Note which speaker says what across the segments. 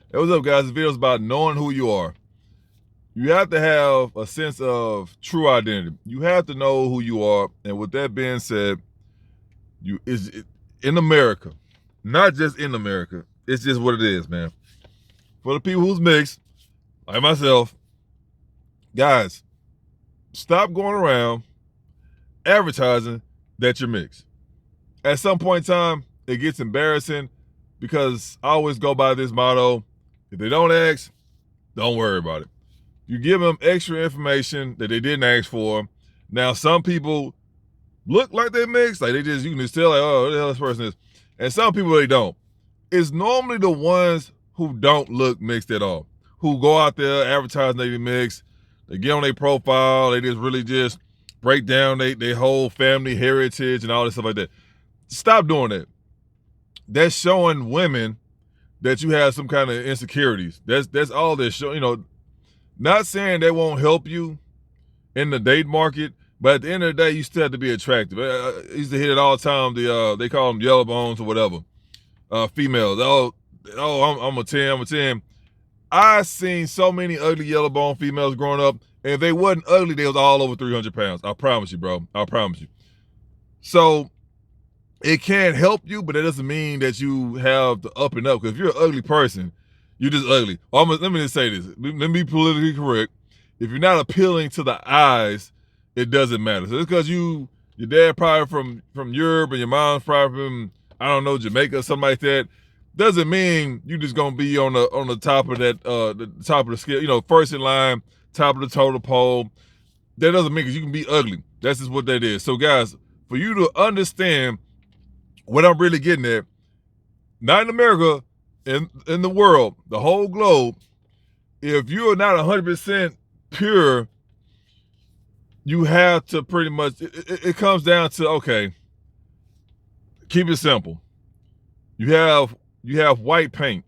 Speaker 1: Hey, what's up, guys? This video is about knowing who you are. You have to have a sense of true identity. You have to know who you are. And with that being said, in America, not just in America. It's just what it is, man. For the people who's mixed, like myself, guys, stop going around advertising that you're mixed. At some point in time, it gets embarrassing because I always go by this motto: if they don't ask, don't worry about it. You give them extra information that they didn't ask for. Now, some people look like they're mixed, like you can just tell, like, oh, who the hell this person is. And some people, they don't. It's normally the ones who don't look mixed at all, who go out there advertising they mixed. They get on their profile, they just break down their whole family heritage and all this stuff like that. Stop doing that. That's showing women that you have some kind of insecurities. That's all they're showing. Not saying they won't help you in the date market, but at the end of the day, you still have to be attractive. I used to hit it all the time. They call them yellow bones or whatever. Females. I'm a 10. I'm a 10. I seen so many ugly yellow bone females growing up, and if they wasn't ugly, they was all over 300 pounds. I promise you, bro. I promise you. So it can help you, but that doesn't mean that you have the up and up. Because if you're an ugly person, you're just ugly. Let me just say this. Let me be politically correct. If you're not appealing to the eyes, it doesn't matter. So it's because your dad probably from Europe and your mom's probably from, I don't know, Jamaica or something like that, doesn't mean you just gonna be on the top of that the top of the scale, first in line, top of the totem pole. That doesn't mean because you can be ugly. That's just what that is. So guys, for you to understand what I'm really getting at, not in America, in the world, the whole globe, if you're not 100% pure, you have to pretty much, it comes down to, okay, keep it simple. You have white paint.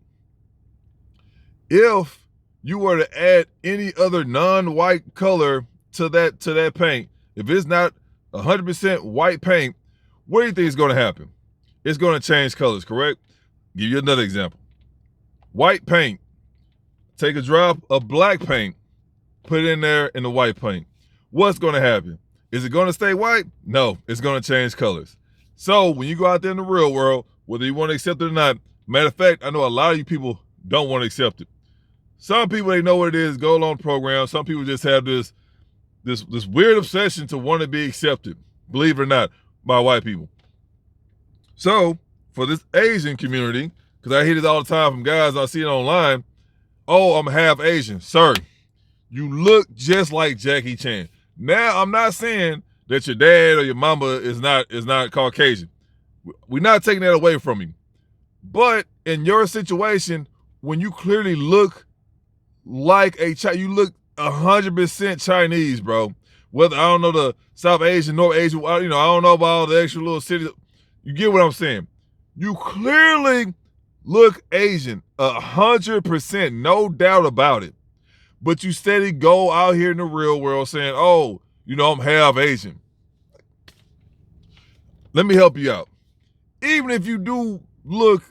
Speaker 1: If you were to add any other non-white color to that paint, if it's not 100% white paint, what do you think is going to happen? It's going to change colors, correct? Give you another example. White paint. Take a drop of black paint, put it in there in the white paint. What's going to happen? Is it going to stay white? No, it's going to change colors. So when you go out there in the real world, whether you want to accept it or not, matter of fact, I know a lot of you people don't want to accept it. Some people, they know what it is, go along the program. Some people just have this weird obsession to want to be accepted, believe it or not, by white people. So for this Asian community, because I hear this all the time from guys, I see it online, oh, I'm half Asian. Sir, you look just like Jackie Chan. Now, I'm not saying that your dad or your mama is not Caucasian. We're not taking that away from you. But in your situation, when you clearly look like you look 100% Chinese, bro. Whether, I don't know, the South Asian, North Asian, I don't know about all the extra little cities. You get what I'm saying? You clearly look Asian, 100%, no doubt about it. But you steady go out here in the real world saying, oh, I'm half Asian. Let me help you out. Even if you do look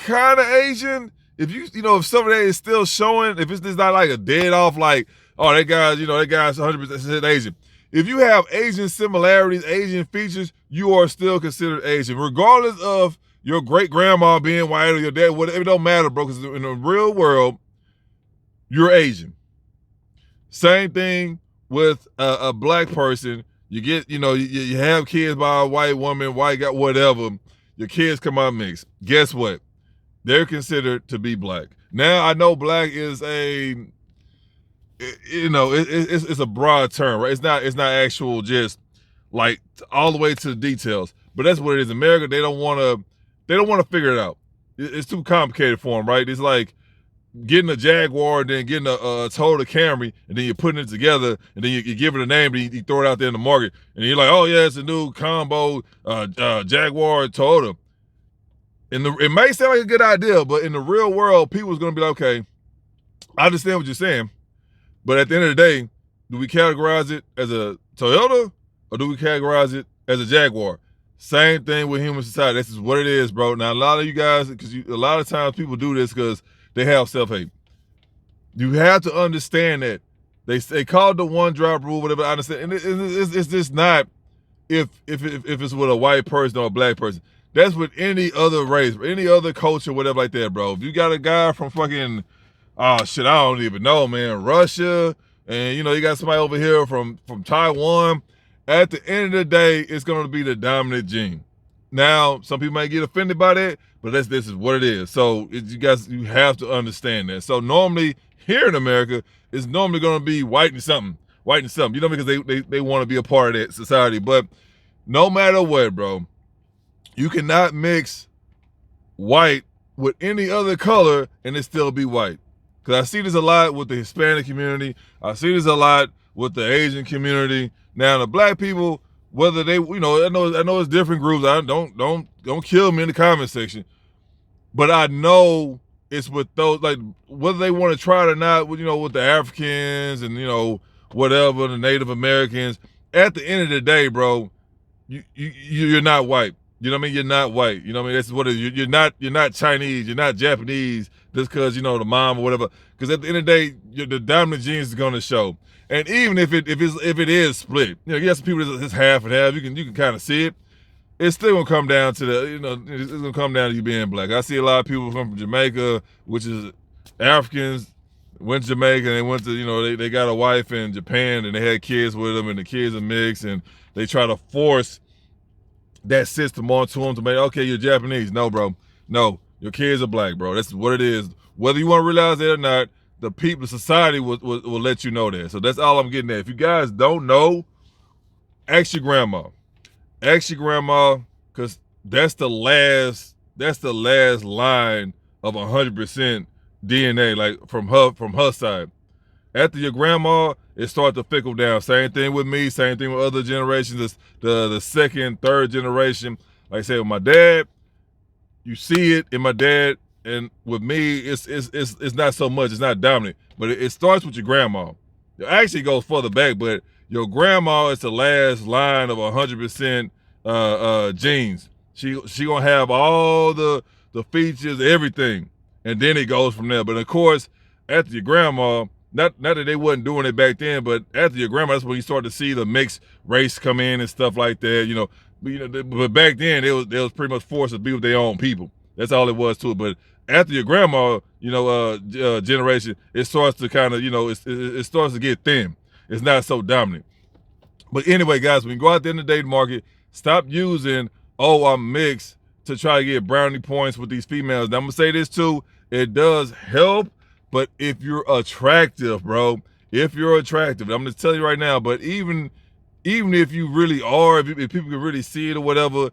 Speaker 1: kind of Asian, if if some of that is still showing, if it's just not like a dead off, like, oh, that guy's 100% Asian. If you have Asian similarities, Asian features, you are still considered Asian, regardless of your great grandma being white or your dad, whatever. It don't matter, bro, because in the real world, you're Asian. Same thing with a black person. You get, you have kids by a white woman, white guy, whatever. Your kids come out mixed. Guess what? They're considered to be black. Now, I know black is it's a broad term, right? It's not actual, just like all the way to the details. But that's what it is. America, they don't want to figure it out. It's too complicated for them, right? It's like getting a Jaguar and then getting a Toyota Camry, and then you're putting it together, and then you give it a name, and you throw it out there in the market, and you're like, oh yeah, it's a new combo Jaguar Toyota. It may sound like a good idea, but in the real world, people's gonna be like, okay, I understand what you're saying, but at the end of the day, do we categorize it as a Toyota or do we categorize it as a Jaguar? Same thing with human society. This is what it is, bro. Now, a lot of you guys, because a lot of times people do this because they have self-hate. You have to understand that they call it the one drop rule, whatever. I understand, and it's just not if it's with a white person or a black person. That's with any other race, any other culture, whatever like that, bro. If you got a guy from fucking, oh shit, I don't even know, man, Russia, and you know you got somebody over here from Taiwan. At the end of the day, it's going to be the dominant gene. Now, some people might get offended by that, but this is what it is. So you have to understand that. So normally here in America, it's normally going to be white and something, you know, because they want to be a part of that society. But no matter what, bro, you cannot mix white with any other color and it still be white. Because I see this a lot with the Hispanic community. I see this a lot with the Asian community. Now the black people, whether they, you know, I know it's different groups. I don't kill me in the comment section. But I know it's with those, like, whether they want to try it or not, you know, with the Africans and, you know, whatever, the Native Americans. At the end of the day, bro, you're not white. You know what I mean? You're not white. You know what I mean? That's what it is. You're not Chinese. You're not Japanese just because, you know, the mom or whatever. Because at the end of the day, the dominant genes is going to show. And even if it is split, you know, you got some people that's half and half. You can kind of see it. It's still gonna come down to the, you know, it's gonna come down to you being black. I see a lot of people from Jamaica, which is Africans, went to Jamaica and they went to, you know, they got a wife in Japan and they had kids with them and the kids are mixed and they try to force that system onto them to make, okay, you're Japanese. No, bro. No, your kids are black, bro. That's what it is. Whether you want to realize that or not, the people, society will let you know that. So that's all I'm getting at. If you guys don't know, ask your grandma. Ask your grandma, because that's the last line of 100% DNA, like from her side. After your grandma, it starts to trickle down. Same thing with me, same thing with other generations. The second, third generation. Like I said, with my dad, you see it in my dad, and with me, it's not so much, it's not dominant. But it starts with your grandma. It actually goes further back, but your grandma is the last line of 100% genes. She gonna have all the features, everything, and then it goes from there. But of course, after your grandma, not that they wasn't doing it back then, but after your grandma, that's when you start to see the mixed race come in and stuff like that. You know, but back then they was pretty much forced to be with their own people. That's all it was to it. But after your grandma, you know, generation, it starts to kind of, you know, it starts to get thin. It's not so dominant. But anyway, guys, when you go out there in the dating market, stop using, oh, I'm mixed, to try to get brownie points with these females. Now, I'm going to say this too. It does help, but if you're attractive, bro, if you're attractive, I'm going to tell you right now, but even if you really are, if people can really see it or whatever,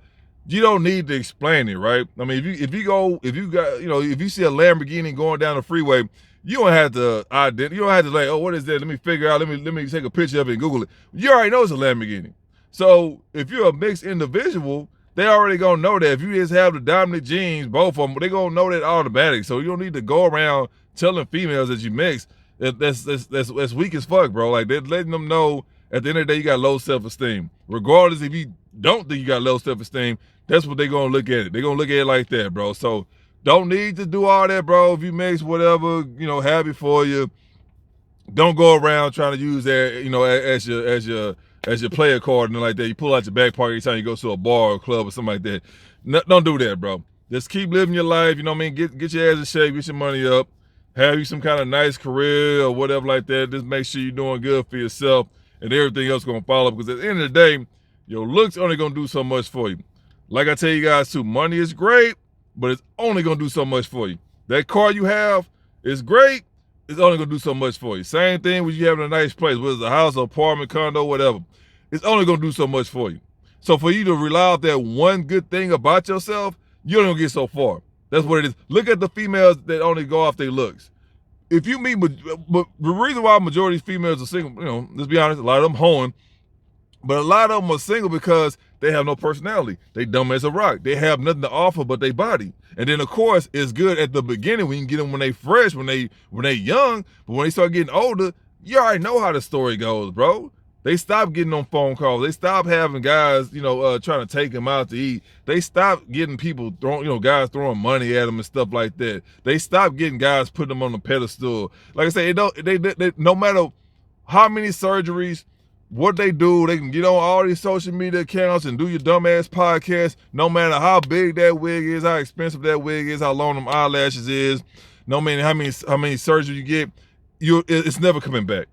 Speaker 1: you don't need to explain it, right? I mean, if you see a Lamborghini going down the freeway, you don't have to like, oh, what is that? Let me figure out. Let me take a picture of it and Google it. You already know it's a Lamborghini. So if you're a mixed individual, they already gonna know that. If you just have the dominant genes, both of them, they gonna know that automatic. So you don't need to go around telling females that you mixed. That's weak as fuck, bro. Like, they're letting them know at the end of the day you got low self-esteem. Regardless if you don't think you got low self-esteem, that's what they're gonna look at it. They're gonna look at it like that, bro. So don't need to do all that, bro. If you mix whatever, you know, happy for you. Don't go around trying to use that, you know, as your player card and like that. You pull out your back pocket every time you go to a bar or club or something like that. No, don't do that, bro. Just keep living your life. You know what I mean? Get your ass in shape, get your money up, have you some kind of nice career or whatever like that. Just make sure you're doing good for yourself, and everything else gonna follow. Because at the end of the day, your looks only gonna do so much for you. Like I tell you guys too, money is great, but it's only gonna do so much for you. That car you have is great. It's only gonna do so much for you. Same thing when you having a nice place, whether it's a house, apartment, condo, whatever. It's only gonna do so much for you. So for you to rely on that one good thing about yourself, you don't get so far. That's what it is. Look at the females that only go off their looks. If you meet, but the reason why majority of females are single, you know, let's be honest, a lot of them hoeing, but a lot of them are single because they have no personality. They dumb as a rock. They have nothing to offer but their body. And then of course it's good at the beginning when you get them when they fresh, when they young, but when they start getting older, you already know how the story goes, bro. They stopped getting on phone calls. They stopped having guys, trying to take them out to eat. They stopped getting people guys throwing money at them and stuff like that. They stopped getting guys putting them on the pedestal. Like I say, they no matter how many surgeries, what they do, they can get on all these social media accounts and do your dumbass podcast. No matter how big that wig is, how expensive that wig is, how long them eyelashes is, no matter how many surgeries you get, it's never coming back.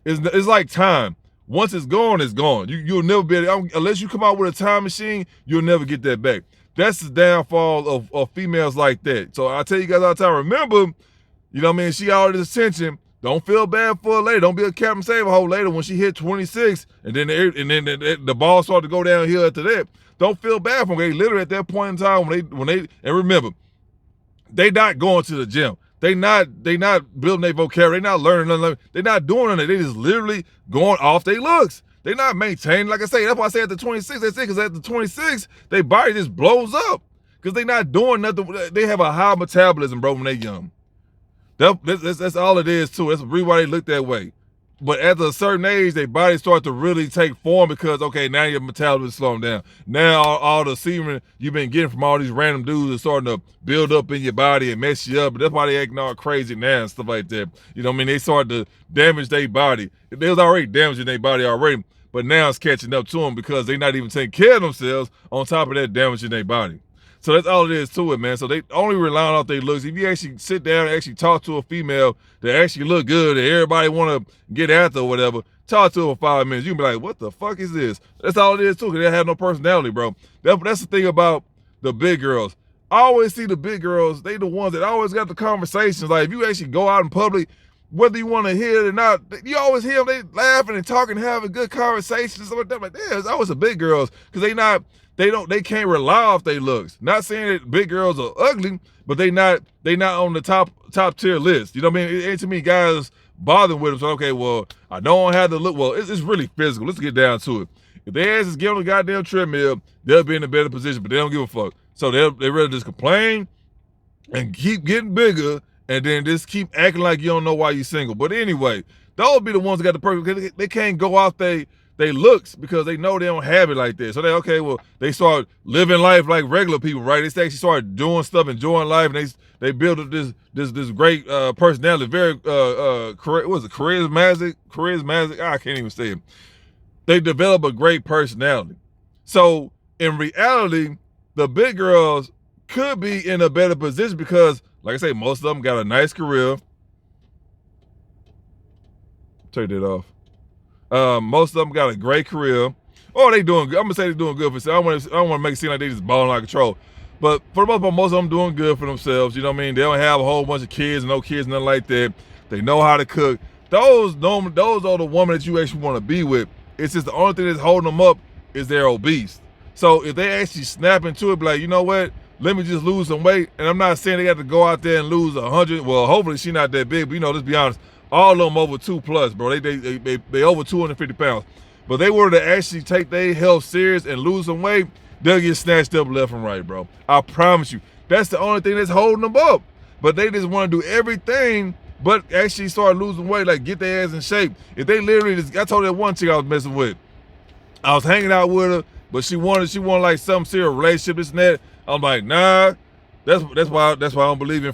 Speaker 1: It's like time. Once it's gone, it's gone. You'll never be able to, unless you come out with a time machine, you'll never get that back. That's the downfall of females like that. So I tell you guys all the time, remember, she got all this attention. Don't feel bad for her later. Don't be a Captain Save-A-Hole later when she hit 26 and then the ball started to go downhill after that. Don't feel bad for them. They literally at that point in time and remember, they not going to the gym. They not building their vocabulary. They not learning nothing. They not doing nothing. They just literally going off their looks. They not maintaining. Like I say, that's why I say at the 26, they say because at the 26, their body just blows up because they not doing nothing. They have a high metabolism, bro, when they young. That's all it is too. That's the reason why they look that way. But at a certain age, their body starts to really take form because, okay, now your metabolism is slowing down. Now all the semen you've been getting from all these random dudes is starting to build up in your body and mess you up. But that's why they acting all crazy now and stuff like that. They start to damage their body. They was already damaging their body already, but now it's catching up to them because they're not even taking care of themselves on top of that damaging their body. So that's all it is to it, man. So they only rely on their looks. If you actually sit down and actually talk to a female that actually look good and everybody want to get after or whatever, talk to her for 5 minutes. You can be like, what the fuck is this? That's all it is too, because they have no personality, bro. That's the thing about the big girls. I always see the big girls, they the ones that always got the conversations. Like if you actually go out in public, whether you want to hear it or not, you always hear them, they laughing and talking, having good conversations and stuff like that. Like, yeah, it's always the big girls, because they can't rely off their looks. Not saying that big girls are ugly, but they not on the top tier list. You know what I mean? It ain't too many guys bothering with them. So okay, well, I don't have the look. Well, it's really physical. Let's get down to it. If their ass is getting on the goddamn treadmill, they'll be in a better position, but they don't give a fuck. So they rather just complain and keep getting bigger and then just keep acting like you don't know why you're single. But anyway, those be the ones that got the perfect, they can't go off they looks because they know they don't have it like that. So they start living life like regular people, right? They actually start doing stuff, enjoying life, and they build up this great personality, very charismatic. I can't even say it. They develop a great personality. So in reality, the big girls could be in a better position because, like I say, most of them got a nice career. Take that off. Most of them got a great career. Oh, they doing good. I'm gonna say they're doing good for themselves. I don't want to make it seem like they just balling out of control. But for the most part, most of them doing good for themselves. You know what I mean? They don't have a whole bunch of kids, no kids, nothing like that. They know how to cook. Those are the women that you actually want to be with. It's just the only thing that's holding them up is they're obese. So if they actually snap into it, be like, you know what? Let me just lose some weight. And I'm not saying they got to go out there and lose 100. Well, hopefully she's not that big, but let's be honest. All of them over 2+, bro. They over 250 pounds. But they were to actually take their health serious and lose some weight, they'll get snatched up left and right, bro. I promise you. That's the only thing that's holding them up. But they just want to do everything but actually start losing weight, like get their ass in shape. If they literally I told that one chick I was messing with, I was hanging out with her, but she wanted like some serious relationship, this and that. I'm like, nah. That's why I don't believe in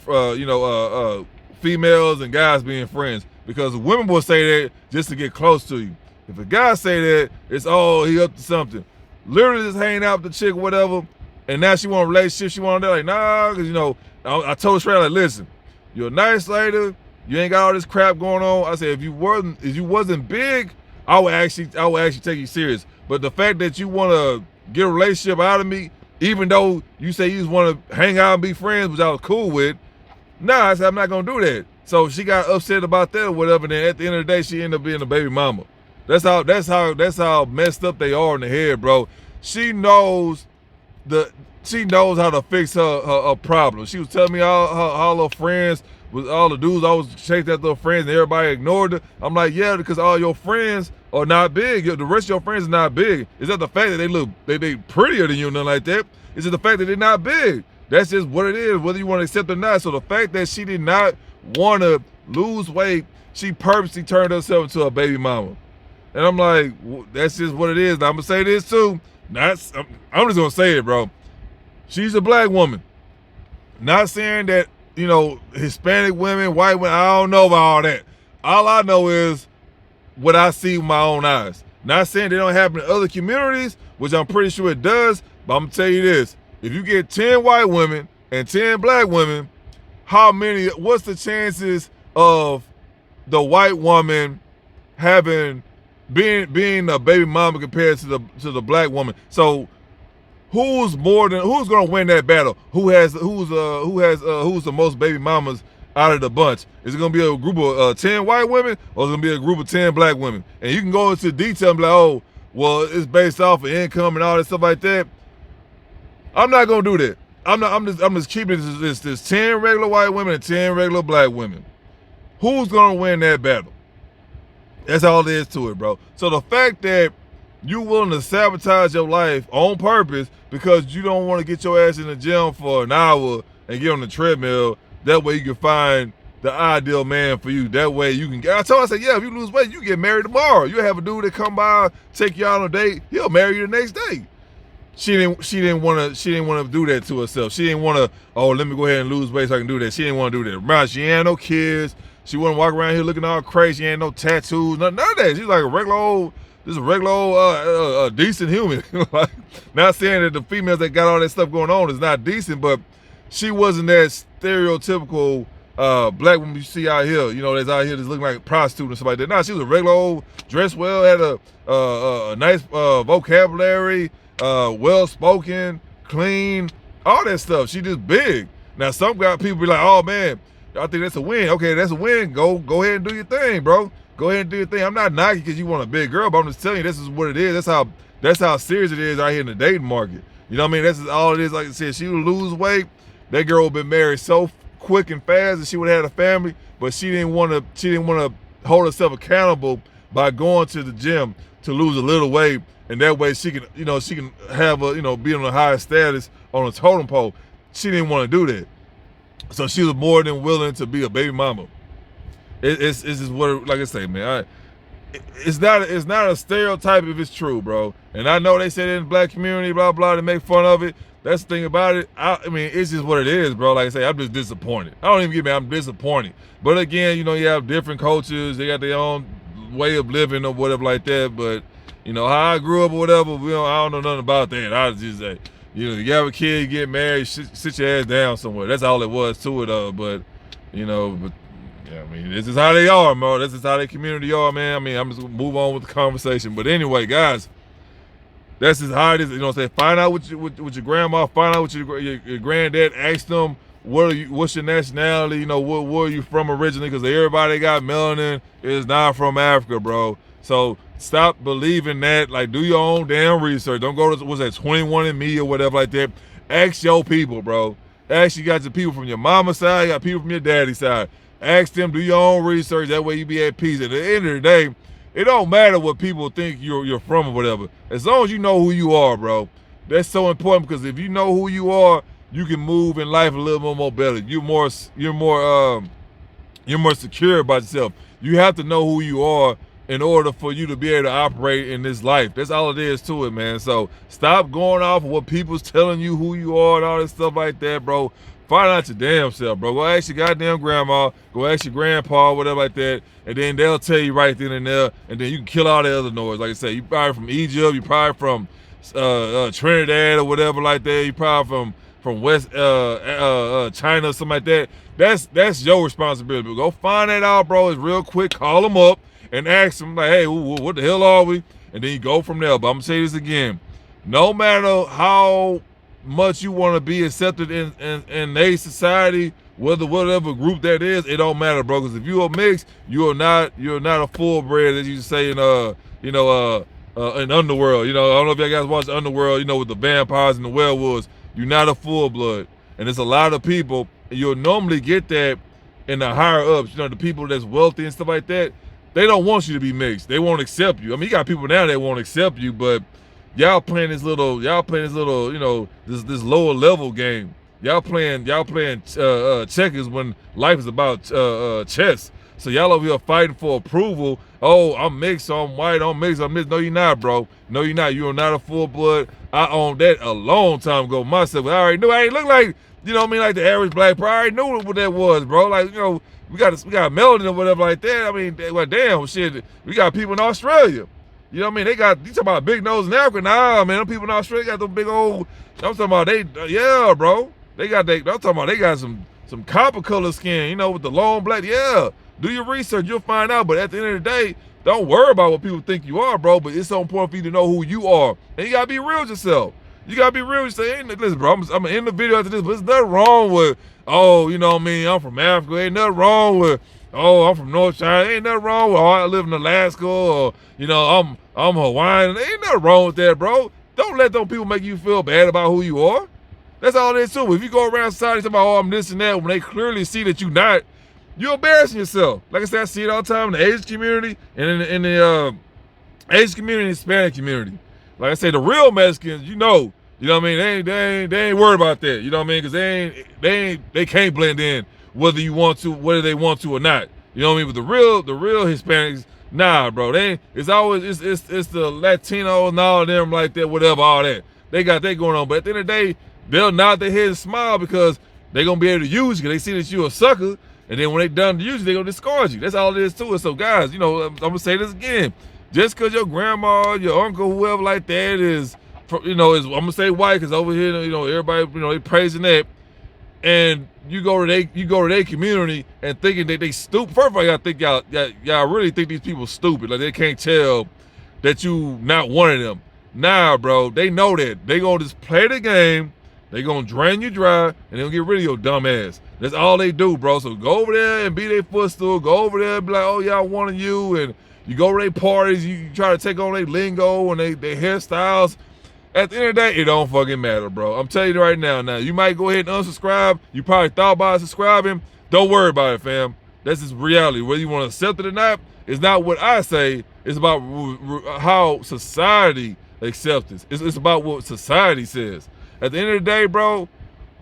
Speaker 1: females and guys being friends, because women will say that just to get close to you. If a guy say that, it's he up to something. Literally just hanging out with the chick or whatever, and now she want a relationship, she want that, like, nah, because I told her straight, like, listen, you're a nice lady, you ain't got all this crap going on. I said, if you wasn't big, I would actually take you serious. But the fact that you want to get a relationship out of me, even though you say you just want to hang out and be friends, which I was cool with, nah, I said, I'm not gonna do that. So she got upset about that or whatever. And then at the end of the day, she ended up being a baby mama. That's how messed up they are in the head, bro. She knows how to fix her problem. She was telling me all her friends, with all the dudes always chased after her friends, and everybody ignored her. I'm like, yeah, because all your friends are not big. The rest of your friends are not big. Is that the fact that they prettier than you, nothing like that? Is it the fact that they're not big? That's just what it is, whether you want to accept it or not. So the fact that she did not want to lose weight, she purposely turned herself into a baby mama. And I'm like, that's just what it is. Now, I'm gonna say this too. I'm just gonna say it, bro. She's a black woman. Not saying that, Hispanic women, white women, I don't know about all that. All I know is what I see with my own eyes. Not saying they don't happen in other communities, which I'm pretty sure it does, but I'm gonna tell you this. If you get 10 white women and 10 black women, what's the chances of the white woman being a baby mama compared to the black woman? So who's gonna win that battle? Who's the most baby mamas out of the bunch? Is it gonna be a group of 10 white women, or is it gonna be a group of 10 black women? And you can go into detail and be like, oh, well, it's based off of income and all that stuff like that. I'm not gonna do that. I'm just keeping this 10 regular white women and 10 regular black women. Who's gonna win that battle? That's all there is to it, bro. So the fact that you willing to sabotage your life on purpose because you don't want to get your ass in the gym for an hour and get on the treadmill, that way you can find the ideal man for you. That way you can get, I said, yeah, if you lose weight, you get married tomorrow. You have a dude that come by, take you out on a date, he'll marry you the next day. She didn't want to do that to herself. She didn't want to, oh, let me go ahead and lose weight so I can do that. She didn't want to do that. Right? She ain't no kids. She wouldn't walk around here looking all crazy. She ain't no tattoos, none of that. She's like a regular old decent human. Like, not saying that the females that got all that stuff going on is not decent, but she wasn't that stereotypical black woman you see out here, that's out here that's looking like a prostitute and stuff like that. Nah, she was a regular old, dressed well, had a nice vocabulary, well-spoken, clean, all that stuff. She just big. Now, some people be like, oh, man, I think that's a win. Okay, that's a win. Go ahead and do your thing, bro. Go ahead and do your thing. I'm not knocking because you want a big girl, but I'm just telling you this is what it is. That's how serious it is out here in the dating market. You know what I mean? That's all it is. Like I said, she would lose weight. That girl would have been married so quick and fast, and she would have had a family. But she didn't want to hold herself accountable by going to the gym to lose a little weight, and that way she can have be on a higher status on a totem pole. She didn't want to do that, so she was more than willing to be a baby mama. It's just what, like I say, man. It's not a stereotype if it's true, bro. And I know they say it in the black community, blah blah, they make fun of it. That's the thing about it. I mean, it's just what it is, bro. Like I say, I'm just disappointed. I don't even get me. I'm disappointed. But again, you have different cultures. They got their own way of living or whatever like that. But how I grew up or whatever, I don't know nothing about that. I just say, you have a kid, you get married, sit your ass down somewhere. That's all it was to it. But yeah, I mean, this is how they are, man. This is how their community are, man. I mean, I'm just gonna move on with the conversation. But anyway, guys, that's just how it is. Find out with your grandma, find out with your granddad. Ask them what's your nationality. Where are you from originally? Because everybody got melanin is not from Africa, bro. So stop believing that. Like, do your own damn research. Don't go to 21andMe or whatever like that. Ask your people, bro. Ask you got your people from your mama's side, you got people from your daddy's side. Ask them, do your own research. That way you be at peace. At the end of the day, it don't matter what people think you're from or whatever. As long as you know who you are, bro. That's so important, because if you know who you are, you can move in life a little more better. You're more secure about yourself. You have to know who you are in order for you to be able to operate in this life. That's all it is to it, man. So stop going off of what people's telling you who you are and all this stuff like that, bro. Find out your damn self, bro. Go ask your goddamn grandma, go ask your grandpa, whatever like that, and then they'll tell you right then and there, and then you can kill all the other noise. Like I said, you probably from Egypt, you probably from Trinidad or whatever like that, you probably from West China or something like that. That's your responsibility. But go find that out, bro. It's real quick. Call them up and ask them, like, hey, what the hell are we? And then you go from there. But I'm gonna say this again. No matter how much you want to be accepted in a society, whatever group that is, it don't matter, bro. Because if you're a mix, you're not a full bred, as you say in Underworld. I don't know if you guys watch Underworld, with the vampires and the werewolves. You're not a full blood, and there's a lot of people. You'll normally get that in the higher ups. The people that's wealthy and stuff like that. They don't want you to be mixed. They won't accept you. I mean, you got people now that won't accept you, but y'all playing this little, this lower level game. Y'all playing checkers when life is about chess. So y'all over here fighting for approval. Oh, I'm mixed, so I'm white, I'm mixed, I'm mixed. No, you're not, bro. No, you're not. You are not a full blood. I owned that a long time ago myself. I already knew I ain't look like, you know what I mean, like the average black bro. I already knew what that was, bro. Like, you know, we got melanin or whatever like that. I mean, well, damn, shit. We got people in Australia. You know what I mean? They got, you talking about big nose in Africa? Nah, man, them people in Australia got them big old, I'm talking about yeah, bro. I'm talking about they got some copper color skin, you know, with the long black, yeah. Do your research, you'll find out. But at the end of the day, don't worry about what people think you are, bro. But it's so important for you to know who you are. And you gotta be real with yourself. You gotta be real with yourself. Listen, bro, I'm gonna end the video after this, but there's nothing wrong with, oh, you know what I mean, I'm from Africa. Ain't nothing wrong with, oh, I'm from North China. Ain't nothing wrong with, oh, I live in Alaska, or, you know, I'm Hawaiian. Ain't nothing wrong with that, bro. Don't let those people make you feel bad about who you are. That's all it is too. If you go around society talking about, oh, I'm this and that, when they clearly see that you're not, you're embarrassing yourself. Like I said, I see it all the time in the Asian community and in the Asian community and Hispanic community. Like I say, the real Mexicans, you know what I mean? They ain't worried about that. You know what I mean? Because they can't blend in whether they want to or not. You know what I mean? But the real Hispanics, nah, bro. It's always it's the Latino and all of them like that, whatever, all that. They got that going on. But at the end of the day, they'll nod their head and smile because they're gonna be able to use you because they see that you're a sucker. And then when they done to use you, they're gonna discard you. That's all it is to it. So guys, you know, I'm gonna say this again. Just because your grandma, your uncle, whoever like that is, you know, I'm gonna say white because over here, you know, everybody, you know, they praising that. And you go to their community and thinking that they stupid. First of all, y'all think y'all really think these people stupid. Like they can't tell that you not one of them. Nah, bro, they know that. They gonna just play the game. They gonna drain you dry and they gonna get rid of your dumb ass. That's all they do, bro. So go over there and be their footstool. Go over there and be like, oh, yeah, I wanted you. And you go to their parties. You try to take on their lingo and their hairstyles. At the end of the day, it don't fucking matter, bro. I'm telling you right now. Now, you might go ahead and unsubscribe. You probably thought about subscribing. Don't worry about it, fam. That's just reality. Whether you want to accept it or not, it's not what I say. It's about how society accepts it. It's about what society says. At the end of the day, bro,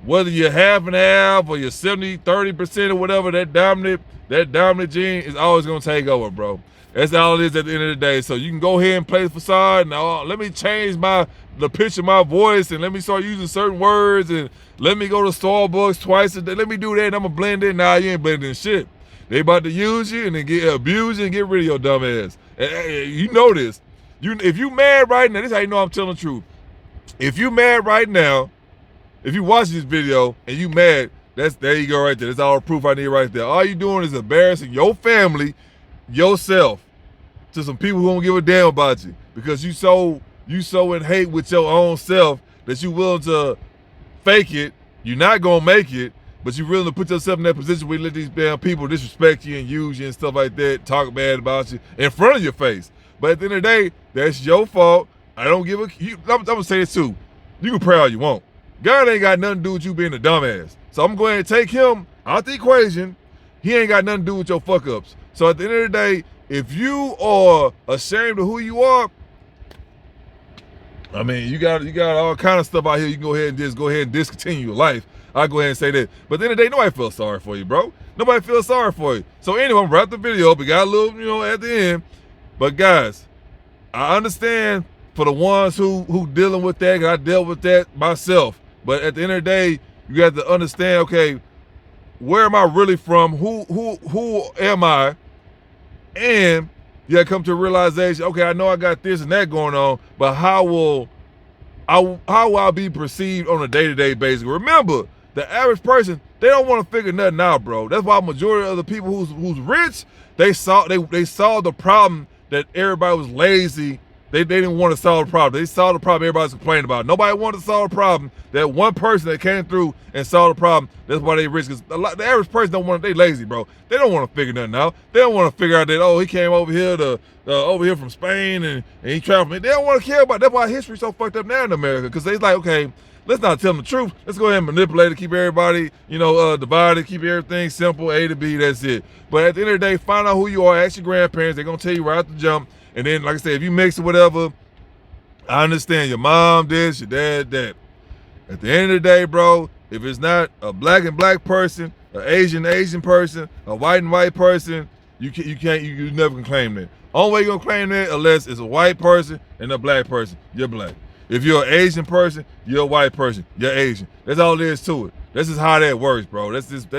Speaker 1: whether you're half and half or you're 70, 30% or whatever, that dominant gene is always gonna take over, bro. That's all it is at the end of the day. So you can go ahead and play the facade. Now let me change the pitch of my voice and let me start using certain words and let me go to Starbucks twice a day. Let me do that and I'm gonna blend in. Nah, you ain't blending shit. They about to use you and then get abused you and get rid of your dumb ass. And you know this. If you mad right now, this is how you know I'm telling the truth. If you mad right now, if you watch this video and you mad, there you go right there. That's all the proof I need right there. All you doing is embarrassing your family, yourself, to some people who don't give a damn about you because you so in hate with your own self that you willing to fake it. You're not gonna make it, but you're willing to put yourself in that position where you let these damn people disrespect you and use you and stuff like that, talk bad about you in front of your face. But at the end of the day, that's your fault. I don't give a. I'm gonna say this too. You can pray all you want. God ain't got nothing to do with you being a dumbass. So I'm going to take him out the equation. He ain't got nothing to do with your fuck ups. So at the end of the day, if you are ashamed of who you are, I mean, you got all kind of stuff out here. You can go ahead and discontinue your life. I'll go ahead and say that. But at the end of the day, nobody feels sorry for you, bro. Nobody feels sorry for you. So anyway, I'm wrap the video up. We got a little, you know, at the end. But guys, I understand for the ones who dealing with that, because I dealt with that myself. But at the end of the day, you got to understand, okay, where am I really from? Who am I? And you got to come to a realization, okay, I know I got this and that going on, but how will I be perceived on a day-to-day basis? Remember, the average person, they don't want to figure nothing out, bro. That's why majority of the people who's rich, they saw the problem that everybody was lazy. They didn't want to solve the problem. They solved the problem everybody's complaining about. Nobody wanted to solve the problem. That one person that came through and solved the problem, that's why they rich. Because the average person they lazy, bro. They don't want to figure nothing out. They don't want to figure out that, oh, he came over here from Spain and he traveled. They don't want to care about it. That's why history's so fucked up now in America. Because they's like, okay, let's not tell them the truth. Let's go ahead and manipulate it, keep everybody, divided, keep everything simple, A to B, that's it. But at the end of the day, find out who you are, ask your grandparents. They're going to tell you right at the jump. And then, like I said, if you mix it, whatever, I understand your mom this, your dad that. At the end of the day, bro, If it's not a black and black person, an Asian person, a white and white person, you never can claim that. Only way you're gonna claim that unless it's a white person and a black person, you're black. If you're an Asian person, you're a white person, you're Asian. That's all there is to it. This is how that works, bro. That's just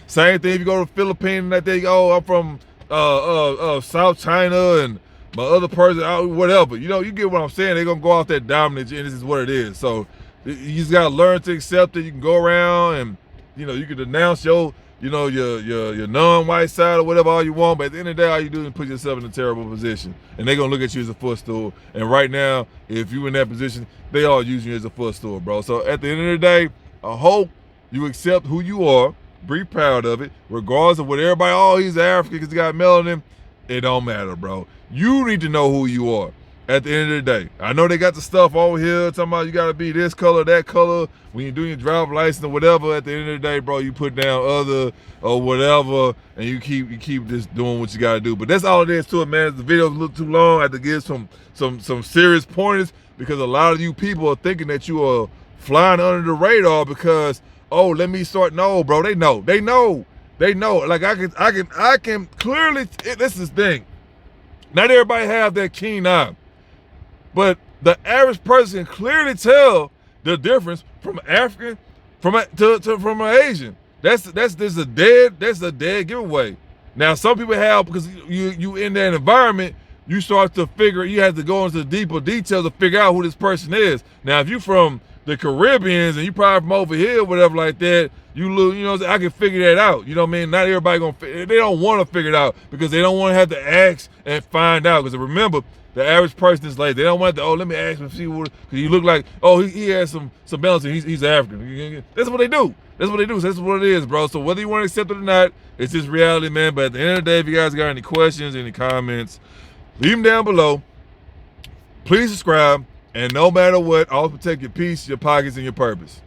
Speaker 1: same thing if you go to the Philippines and that they go, I'm from South China and my other person, whatever. You know, you get what I'm saying. They're gonna go off that dominance, and this is what it is. So you just gotta learn to accept it. You can go around and you can denounce your non-white side or whatever all you want, but at the end of the day, all you do is put yourself in a terrible position, and they're gonna look at you as a footstool. And right now, if you're in that position, they all using you as a footstool, bro. So at the end of the day, I hope you accept who you are, be proud of it, regardless of what everybody. Oh, he's African because he got melanin. It don't matter, bro. You need to know who you are. At the end of the day, I know they got the stuff over here talking about you gotta be this color, that color when you're doing your driver's license or whatever. At the end of the day, bro, you put down other or whatever, and you keep just doing what you gotta do. But that's all it is to it, man. The video's a little too long. I have to give some serious pointers because a lot of you people are thinking that you are flying under the radar because let me start. No, bro, they know. Like I can clearly. This is the thing. Not everybody have that keen eye. But the average person can clearly tell the difference from African from an Asian. That's a dead giveaway. Now some people have, because you in that environment, you start to figure, you have to go into the deeper details to figure out who this person is. Now if you from the Caribbeans and you probably from over here, whatever like that, I can figure that out. You know what I mean? Not everybody they don't want to figure it out because they don't want to have to ask and find out. Because remember, the average person is like, they don't want to, let me ask him, see what, because he look like, he has some balance, and he's African. That's what they do. That's what they do. So that's what it is, bro. So whether you want to accept it or not, it's just reality, man. But at the end of the day, if you guys got any questions, any comments, leave them down below. Please subscribe. And no matter what, always protect your peace, your pockets, and your purpose.